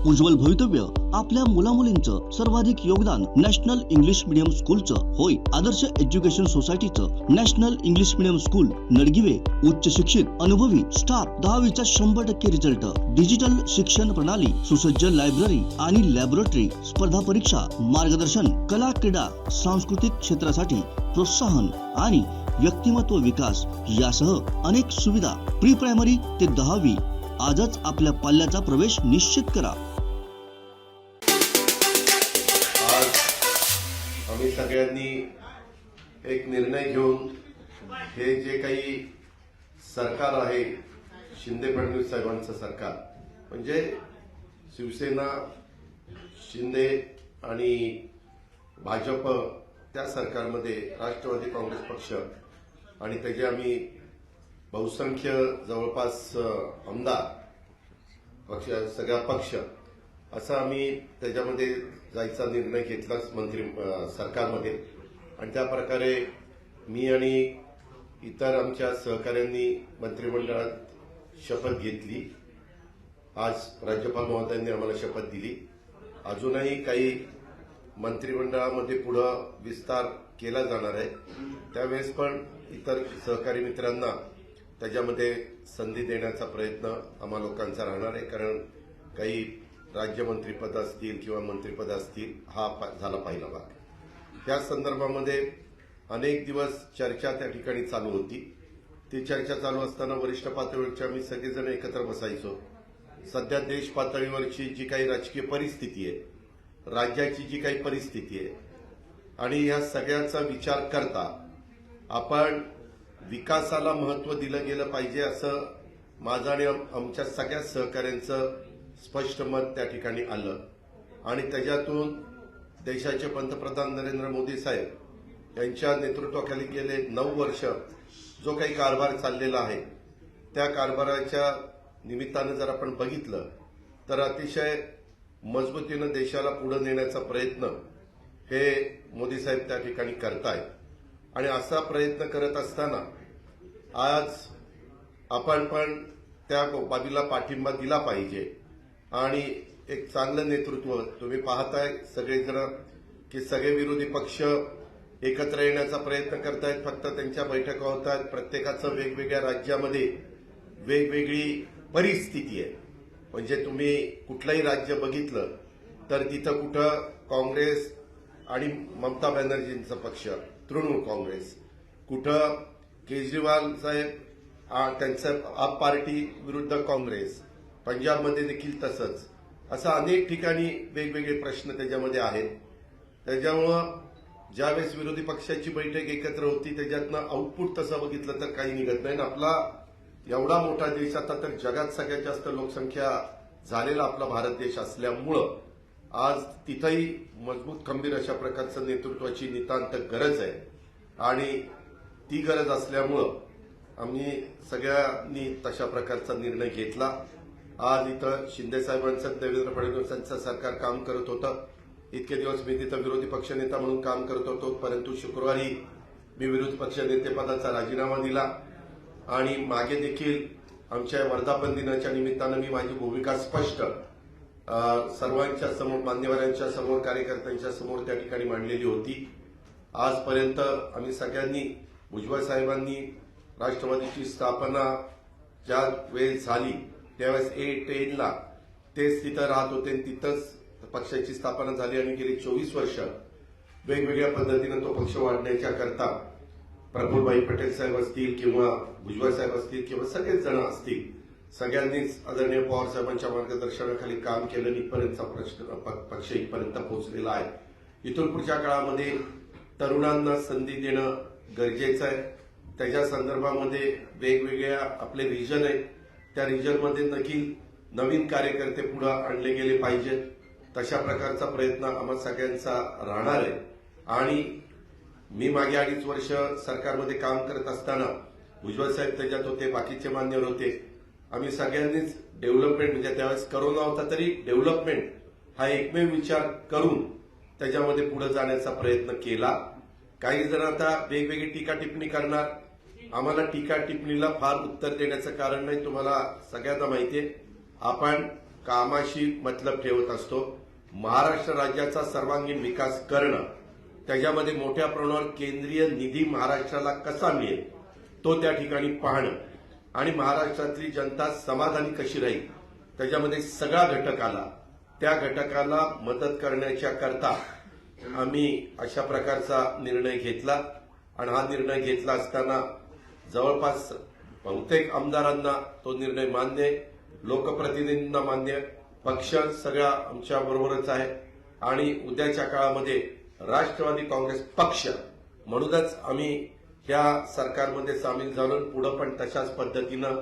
उज्ज्वल भवितव्य आपल्या मुलामुलींचं सर्वाधिक योगदान नॅशनल इंग्लिश मीडियम स्कूलचं होय। आदर्श एज्युकेशन सोसायटीचं नॅशनल इंग्लिश मीडियम स्कूल नडगिवे उच्च शिक्षित अनुभवी स्टाफ 10वीचा 100% रिझल्ट, डिजिटल शिक्षण प्रणाली, सुसज्ज लायब्ररी आणि लॅबोरेटरी, स्पर्धा परीक्षा मार्गदर्शन, कला क्रीडा सांस्कृतिक क्षेत्रासाठी प्रोत्साहन आणि व्यक्तिमत्व विकास यासह अनेक सुविधा। प्री प्रायमरी ते 10वी आजच आपल्या पाल्याचा प्रवेश निश्चित करा। आज आम्ही सगळ्यांनी एक निर्णय घेऊन हे जे काही सरकार आहे शिंदे फडणवीस साहेबांचं सरकार, म्हणजे शिवसेना, शिंदे आणि भाजप त्या सरकारमध्ये राष्ट्रवादी काँग्रेस पक्ष आणि त्याचे आम्ही बहुसंख्य जवळपास आमदार पक्ष, सगळा पक्ष असा आम्ही त्याच्यामध्ये जायचा निर्णय घेतला मंत्री सरकारमध्ये। आणि त्या प्रकारे मी आणि इतर आमच्या सहकाऱ्यांनी मंत्रिमंडळात शपथ घेतली। आज राज्यपाल महोदयांनी आम्हाला शपथ दिली। अजूनही काही मंत्रिमंडळामध्ये पुढे विस्तार केला जाणार आहे, त्यावेळेस पण इतर सहकारी मित्रांना त्याच्यामध्ये संधी देण्याचा प्रयत्न आम्हा लोकांचा राहणार आहे। कारण काही राज्यमंत्रीपद असतील किंवा मंत्रिपद असतील, हा झाला पहिला भाग। त्या संदर्भामध्ये अनेक दिवस चर्चा त्या ठिकाणी चालू होती। ती चर्चा चालू असताना वरिष्ठ पातळीवरच्या आम्ही सगळेजण एकत्र बसायचो। सध्या देश पातळीवरची जी काही राजकीय परिस्थिती आहे, राज्याची जी काही परिस्थिती आहे आणि या सगळ्याचा विचार करता आपण विकासाला महत्व दिलं गेलं पाहिजे असं माझं आणि आमच्या सगळ्या सहकाऱ्यांचं स्पष्ट मत त्या ठिकाणी आलं। आणि त्याच्यातून देशाचे पंतप्रधान नरेंद्र मोदी साहेब यांच्या नेतृत्वाखाली गेले 9 वर्ष जो काही कारभार चाललेला आहे, त्या कारभाराच्या निमित्तानं जर आपण बघितलं तर अतिशय मजबूतीनं देशाला पुढे नेण्याचा प्रयत्न हे मोदी साहेब त्या ठिकाणी करतायत। आणि असा प्रयत्न करत असताना आज आपण पण त्या बाबीला पाठिंबा दिला पाहिजे। आणि एक चांगलं नेतृत्व तुम्ही पाहताय सगळेजण की सगळे विरोधी पक्ष एकत्र येण्याचा प्रयत्न करतायत, फक्त त्यांच्या बैठका होत आहेत। प्रत्येकाचं वेगवेगळ्या राज्यामध्ये वेगवेगळी परिस्थिती आहे। म्हणजे तुम्ही कुठलंही राज्य बघितलं तर तिथं कुठं काँग्रेस आणि ममता बॅनर्जींचा पक्ष तृणमूल काँग्रेस, कुठं केजरीवाल साहेब त्यांचं आप पार्टी विरुद्ध काँग्रेस, पंजाबमध्ये देखील तसंच, असं अनेक ठिकाणी वेगवेगळे प्रश्न त्याच्यामध्ये आहेत। त्याच्यामुळं ज्यावेळेस विरोधी पक्षाची बैठक एकत्र होती त्याच्यातनं आउटपुट तसं बघितलं तर काही निघत नाही। आपला एवढा मोठा देश, आता तर जगात सगळ्यात जास्त लोकसंख्या झालेला आपला भारत देश असल्यामुळं आज तिथंही मजबूत खंबीर अशा प्रकारचं नेतृत्वाची नितांत गरज आहे। आणि ती गरज असल्यामुळं आम्ही सगळ्यांनी तशा प्रकारचा निर्णय घेतला। आज इथं शिंदे साहेबांचं, देवेंद्र फडणवीसांचं सरकार काम करत होतं। इतके दिवस मी तिथं विरोधी पक्षनेता म्हणून काम करत होतो, परंतु शुक्रवारी मी विरोधी पक्षनेतेपदाचा राजीनामा दिला। आणि मागे देखील आमच्या वर्धापन दिनाच्या निमित्तानं मी माझी भूमिका स्पष्ट सर्वांच्या समोर, मान्यवरांच्या समोर, कार्यकर्त्यांच्या समोर त्या ठिकाणी मांडलेली होती। आजपर्यंत आम्ही सगळ्यांनी, भुजबळ साहेबांनी राष्ट्रवादीची स्थापना ज्या वेळेस झाली त्यावेळेस 10ला तेच तिथं राहत होते, तिथंच पक्षाची स्थापना झाली। आणि गेली 24 वर्ष वेगवेगळ्या पद्धतीनं तो पक्ष वाढण्याच्या करता प्रफुल्लभाई पटेल साहेब असतील किंवा भुजबळ साहेब असतील किंवा सगळेच जण असतील, सगळ्यांनीच आदरणीय पवार साहेबांच्या मार्गदर्शनाखाली काम केलं। इथपर्यंतचा पक्ष इथपर्यंत पोहोचलेला आहे। इथून पुढच्या काळामध्ये तरुणांना संधी देणं गरजेचं आहे। त्याच्या संदर्भामध्ये वेगवेगळ्या आपले रिजन आहेत, त्या रिजनमध्ये देखील नवीन कार्यकर्ते पुढे आणले गेले पाहिजेत। तशा प्रकारचा प्रयत्न आम्हा सगळ्यांचा राहणार आहे। आणि मी मागे 2.5 वर्ष सरकारमध्ये काम करत असताना भुजबळ साहेब त्याच्यात होते, बाकीचे मान्यवर होते। आम्ही सगळ्यांनीच डेव्हलपमेंट, म्हणजे त्यावेळेस करोना होता तरी डेव्हलपमेंट हा एकमेव विचार करून त्याच्यामध्ये पुढे जाण्याचा प्रयत्न केला। काही जण आता वेगवेगळी टीका टिप्पणी करणार, आम्हाला टीका टिप्पणीला फार उत्तर देण्याचं कारण नाही। तुम्हाला सगळ्यांना माहिती आहे, आपण कामाशी मतलब ठेवत असतो. महाराष्ट्र राज्याचा सर्वांगीण विकास करणं, त्याच्यामध्ये मोठ्या प्रमाणावर केंद्रीय निधी महाराष्ट्राला कसा मिळेल तो त्या ठिकाणी पाहणं आणि महाराष्ट्रातली जनता समाधानी कशी राहील त्याच्यामध्ये सगळा घटक आला. त्या घटकाला मदत करण्याच्या करता आम्ही अशा प्रकारचा निर्णय घेतला आणि हा निर्णय घेतला असताना जवळपास बहुतेक आमदारांना तो निर्णय मान्य आहे, लोकप्रतिनिधींना मान्य आहे, पक्ष सगळा आमच्या बरोबरच आहे आणि उद्याच्या काळामध्ये राष्ट्रवादी काँग्रेस पक्ष म्हणूनच आम्ही या सरकारमध्ये सामील झालो. पुढे पण तशाच पद्धतीनं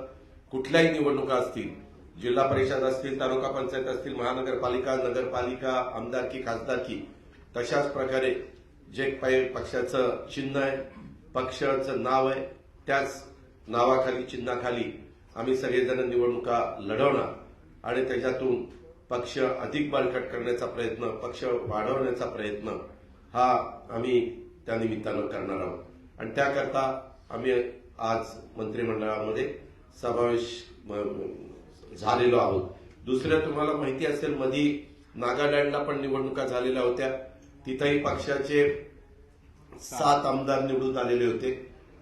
कुठल्याही निवडणुका असतील, जिल्हा परिषद असतील, तालुका पंचायत असतील, महानगरपालिका, नगरपालिका, आमदारकी, खासदारकी, तशाच प्रकारे जे काही पक्षाचं चिन्ह आहे, पक्षाचं नाव आहे, त्याच नावाखाली, चिन्हाखाली आम्ही सगळेजण निवडणुका लढवणार आणि त्याच्यातून पक्ष अधिक बळकट करण्याचा प्रयत्न, पक्ष वाढवण्याचा प्रयत्न हा आम्ही त्या निमित्तानं करणार आहोत. आणि त्याकरता आम्ही आज मंत्रिमंडळामध्ये समावेश झालेलो आहोत. दुसरं तुम्हाला माहिती असेल, मधी नागालँडला पण निवडणुका झालेल्या होत्या. तिथेही पक्षाचे 7 आमदार निवडून आलेले होते.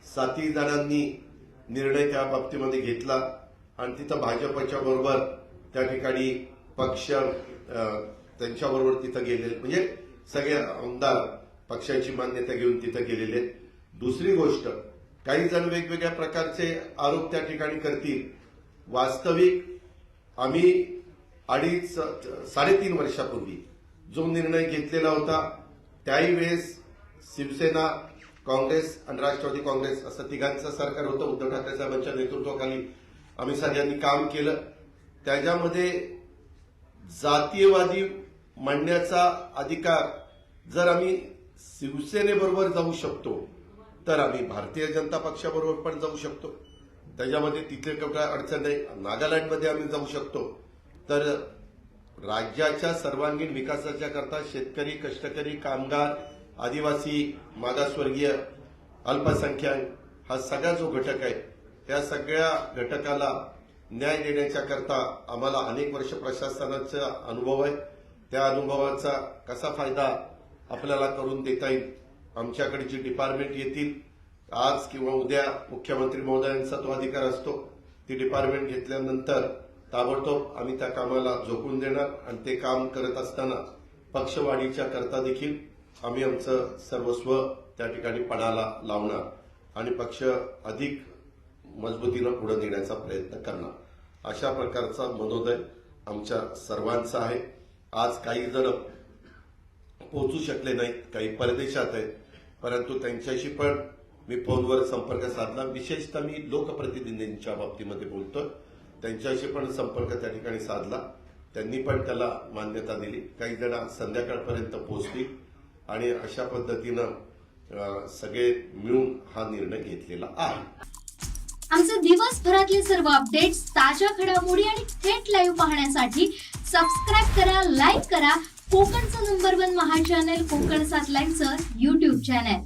7 जणांनी निर्णय त्या बाबतीमध्ये घेतला आणि तिथं भाजपच्या बरोबर त्या ठिकाणी पक्ष त्यांच्याबरोबर तिथं गेलेले, म्हणजे सगळे आमदार पक्षाची मान्यता घेऊन तिथं गेलेले. दुसरी गोष्ट, काही जण वेगवेगळ्या प्रकारचे आरोप त्या ठिकाणी करतील. वास्तविक आम्ही 3.5 वर्षापूर्वी जो निर्णय घेतलेला होता, त्याही वेळेस शिवसेना, काँग्रेस आणि राष्ट्रवादी काँग्रेस असं तिघांचं सरकार होतं. उद्धव ठाकरे साहेबांच्या नेतृत्वाखाली आम्ही सगळ्यांनी काम केलं. त्याच्यामध्ये जातीयवादी म्हणण्याचा अधिकार जर आम्ही शिवसेनेबरोबर जाऊ शकतो तर आम्ही भारतीय जनता पक्षाबरोबर पण जाऊ शकतो. त्याच्यामध्ये तिथे काय अडचण नाही. नागालँडमध्ये आम्ही जाऊ शकतो. तर राज्याच्या सर्वांगीण विकासाच्या करता शेतकरी, कष्टकरी, कामगार, आदिवासी, मागासवर्गीय, अल्पसंख्याक हा सगळा जो घटक आहे, त्या सगळ्या घटकाला न्याय देण्याच्या करता आम्हाला अनेक वर्ष प्रशासनाचा अनुभव आहे. त्या अनुभवाचा कसा फायदा आपल्याला करून देता येईल, आमच्याकडे जी डिपार्टमेंट येतील, आज किंवा उद्या मुख्यमंत्री महोदयांचा तो अधिकार असतो, ती डिपार्टमेंट घेतल्यानंतर ताबडतोब आम्ही त्या कामाला झोकून देणार आणि ते काम करत असताना पक्षवाढीच्या करता देखील आम्ही आमचं सर्वस्व त्या ठिकाणी पणाला लावणार आणि पक्ष अधिक मजबूतीनं पुढे नेण्याचा प्रयत्न करणार. अशा प्रकारचा मनोदय आमच्या सर्वांचा आहे. आज काही जण पोहोचू शकले नाहीत, काही परदेशात आहेत, परंतु त्यांच्याशी पण मी फोनवर संपर्क साधला. विशेषतः मी लोकप्रतिनिधींच्या बाबतीमध्ये बोलतोय, त्यांच्याशी पण संपर्क त्या ठिकाणी साधला. त्यांनी पण त्याला मान्यता दिली. काही जण संध्याकाळपर्यंत पोहोचतील आणि अशा पद्धतीनं सगळे मिळून हा निर्णय घेतलेला आहे. आमचे दिवसभरातले सर्व अपडेट्स, ताज्या घडामोडी आणि थेट लाईव्ह पाहण्यासाठी सबस्क्राईब करा, लाईक करा कोकणचं नंबर 1 महा चॅनल कोकण 7 लाईव्हचं YouTube चॅनल.